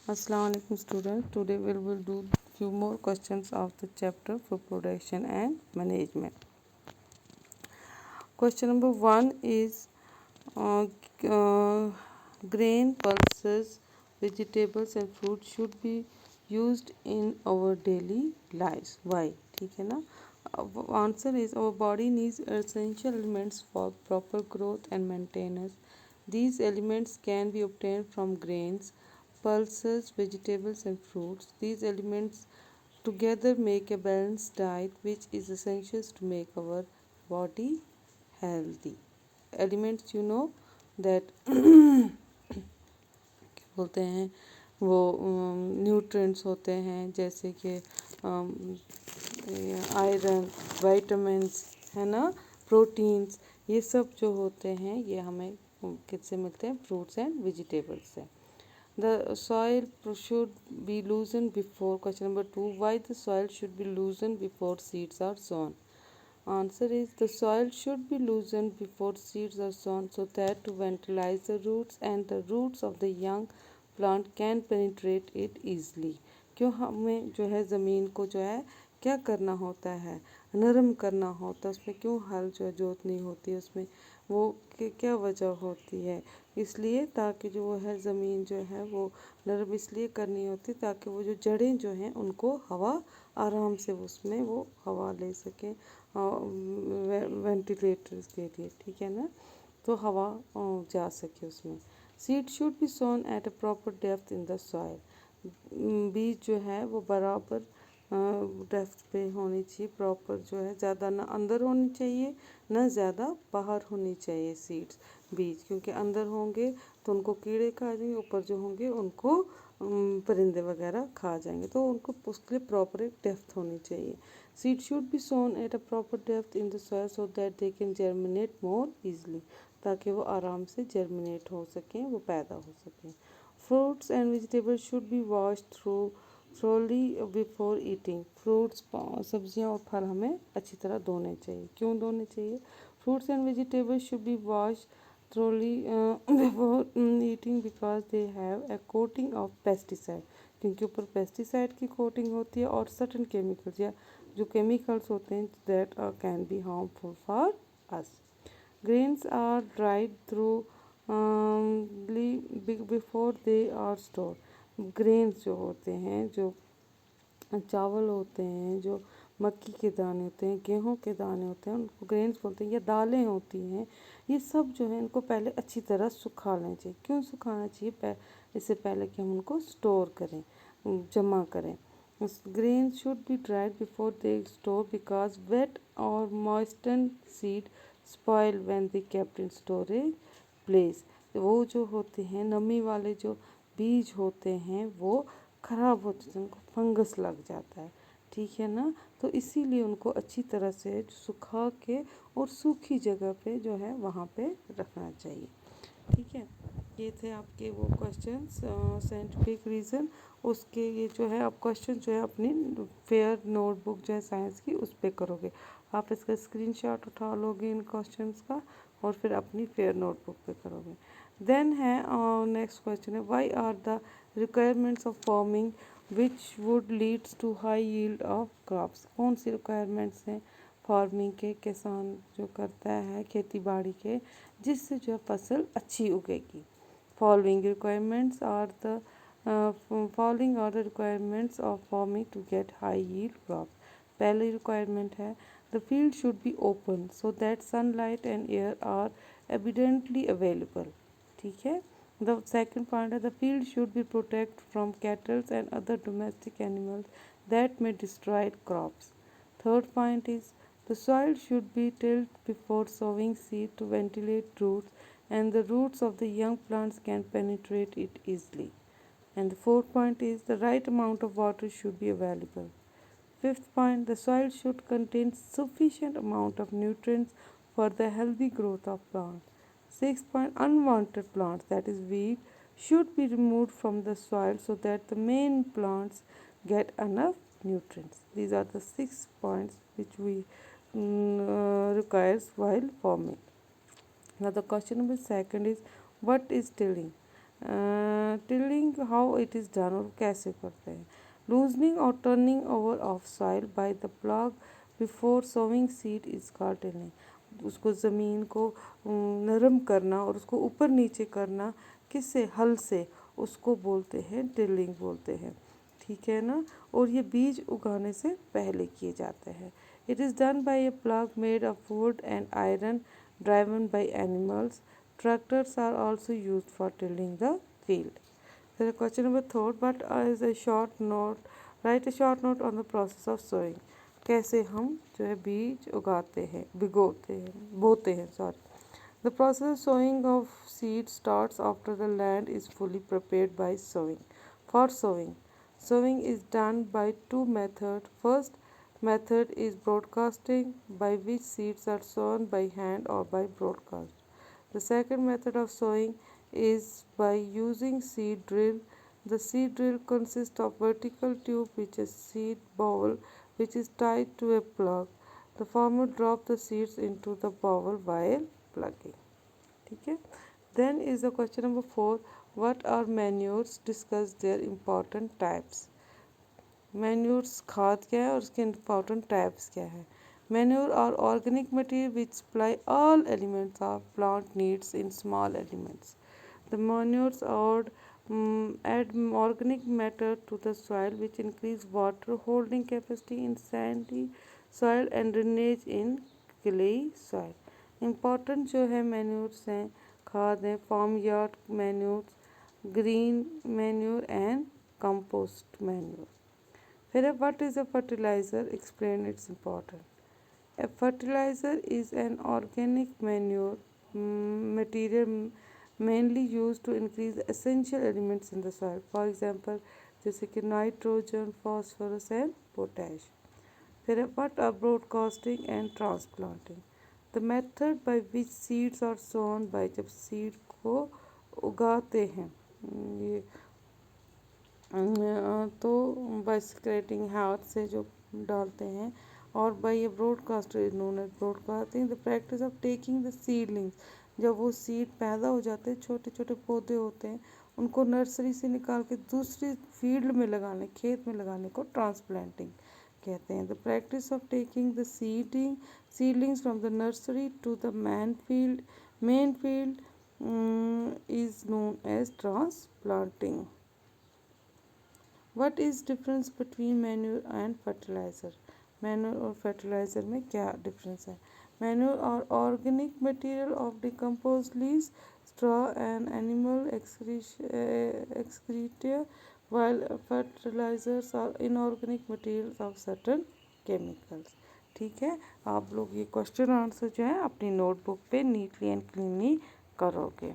Assalamu alaikum students. Today we will do few more questions of the chapter for production and management. Question number 1 is uh, uh, grain, pulses, vegetables and fruit should be used in our daily lives. Why? ठीक है ना. Answer is our body needs essential elements for proper growth and maintenance. These elements can be obtained from grains, pulses, vegetables and fruits. These elements together make a balanced diet which is essential to make our body healthy. Elements you know that क्या बोलते हैं वो nutrients होते हैं जैसे कि iron, vitamins है ना, प्रोटीन्स, ये सब जो होते हैं ये हमें किससे मिलते हैं? फ्रूट्स एंड वेजिटेबल्स से. The soil should be loosened before. Question number 2. Why the soil should be loosened before seeds are sown? Answer is the soil should be loosened before seeds are sown so that to ventilize the roots and the roots of the young plant can penetrate it easily. क्यों हमें जो है ज़मीन को जो है क्या करना होता है? नरम करना होता है. उसमें क्यों हल जो जोतनी होती है उसमें वो क्या वजह होती है? इसलिए ताकि जो वो है ज़मीन जो है वो नरम इसलिए करनी होती है ताकि वो जो जड़ें जो हैं उनको हवा आराम से उसमें वो हवा ले सकें वेंटिलेटर्स के लिए. ठीक है ना, तो हवा जा सके उसमें. Seed should be sown at a proper depth in the soil. बीज जो है वो बराबर डेप्थ पे होनी चाहिए. प्रॉपर जो है ज़्यादा ना अंदर होनी चाहिए ना ज़्यादा बाहर होनी चाहिए सीड्स बीज, क्योंकि अंदर होंगे तो उनको कीड़े खा जाएंगे, ऊपर जो होंगे उनको परिंदे वगैरह खा जाएंगे. तो उनको उसके लिए प्रॉपर एक डेप्थ होनी चाहिए. Seed should be sown at a proper depth in the soil so that they can germinate more easily, ताकि वो आराम से जर्मिनेट हो सकें, वो पैदा हो सकें. Fruits and vegetables should be wash thoroughly before eating. Fruits, सब्जियां और फल हमें अच्छी तरह धोने चाहिए. क्यों धोने चाहिए? Fruits and vegetables should be wash thoroughly before eating because they have a coating of pesticide. क्योंकि ऊपर पेस्टिसाइड की कोटिंग होती है और सर्टन केमिकल्स या जो केमिकल्स होते हैं that can be harmful for us. Grains are dried through before they are store. Grains जो होते हैं, जो चावल होते हैं, जो मक्की के दाने होते हैं, गेहूं के दाने होते हैं, उनको ग्रेन्स बोलते हैं. या दालें होती हैं, ये सब जो है इनको पहले अच्छी तरह सुखा लेना चाहिए. क्यों सुखाना चाहिए? इससे पहले कि हम उनको स्टोर करें, जमा करें. Grains should be dried before they store because wet और moisten seed spoil when they kept in storage place. वो जो होते हैं नमी वाले जो बीज होते हैं वो ख़राब होते हैं, उनको फंगस लग जाता है. ठीक है ना, तो इसीलिए उनको अच्छी तरह से सुखा के और सूखी जगह पे जो है वहाँ पे रखना चाहिए. ठीक है, ये थे आपके वो क्वेश्चंस साइंटिफिक रीज़न. उसके ये जो है आप क्वेश्चन जो है अपनी फेयर नोटबुक जो है साइंस की उस पर करोगे. आप इसका स्क्रीनशॉट उठा लोगे इन क्वेश्चंस का और फिर अपनी फेयर नोटबुक पे करोगे. देन है नेक्स्ट क्वेश्चन है why are the requirements of farming which would leads to high yield of crops. कौन सी रिक्वायरमेंट्स हैं फार्मिंग के, किसान जो करता है खेती बाड़ी के, जिससे जो फसल अच्छी उगेगी. Following requirements are the following are the requirements of farming to get high yield crop. पहली रिक्वायरमेंट है the field should be open so that sunlight and air are evidently available. ठीक है. The second point is the field should be protected from cattle and other domestic animals that may destroy crops. Third point is the soil should be tilled before sowing seed to ventilate roots and the roots of the young plants can penetrate it easily. And the fourth point is the right amount of water should be available. Fifth point, the soil should contain sufficient amount of nutrients for the healthy growth of plants. Sixth point, unwanted plants, that is weed, should be removed from the soil so that the main plants get enough nutrients. These are the 6 points which we requires while farming. Now the question number second is what is tilling? Tilling how it is done, और कैसे करते हैं। Loosening और turning over of soil by the plough before sowing seed is called tilling. उसको ज़मीन को नरम करना और उसको ऊपर नीचे करना किससे, हल से, उसको बोलते हैं टिलिंग बोलते हैं। ठीक है ना। और ये बीज उगाने से पहले किए जाते हैं। It is done by A plough made of would and iron driven by animals. Tractors are also used for tilling the field. Then question number 3, what is a short note? Write a short note on the process of sowing. कैसे हम जो है बीज उगाते हैं, भिगोते हैं, बोते हैं, sorry. The process of sowing of seed starts after the land is fully prepared by sowing. For sowing, sowing is done by two methods. First method is broadcasting, by which seeds are sown by hand or by broadcast. The second method of sowing is by using seed drill. The seed drill consists of vertical tube which is seed bowl which is tied to a plug. The farmer drop the seeds into the bowl while plugging. ठीक है। Then is the question number 4. What are manures? Discuss their important types. Manures खाद क्या है और उसके important types क्या है। Manure are organic material which supply all elements of plant needs in small elements. The manures और add organic matter to the soil which increase water holding capacity in sandy soil and drainage in clay soil. important जो है manures हैं, खाद हैं, farm yard manures, green manure and compost manure. फिर what is a fertilizer? Explain its importance. A fertilizer is an organic manure material mainly used to increase essential elements in the soil. For example, जैसे कि nitrogen, phosphorus and potash. फिर what are broadcasting and transplanting? The method by which seeds are sown, by जब seed को उगाते हैं ये तो bye स्क्रेटिंग हाथ से जो डालते हैं, और बाय ये broadcast is known as broadcasting the practice of taking the seedlings. जब वो सीड पैदा हो जाते हैं, छोटे छोटे पौधे होते हैं, उनको नर्सरी से निकाल के दूसरी फील्ड में लगाने, खेत में लगाने को ट्रांसप्लांटिंग कहते हैं। The practice of taking the seedlings from the nursery to the main field is known as transplanting. What is difference between manure and fertilizer? Manure और fertilizer में क्या difference है? Manure are organic material of decomposed leaves, straw and animal excreta, while fertilizers are inorganic materials of certain chemicals. ठीक है, आप लोग ये question answer जो है अपनी नोटबुक पे नीटली एंड क्लीनली करोगे।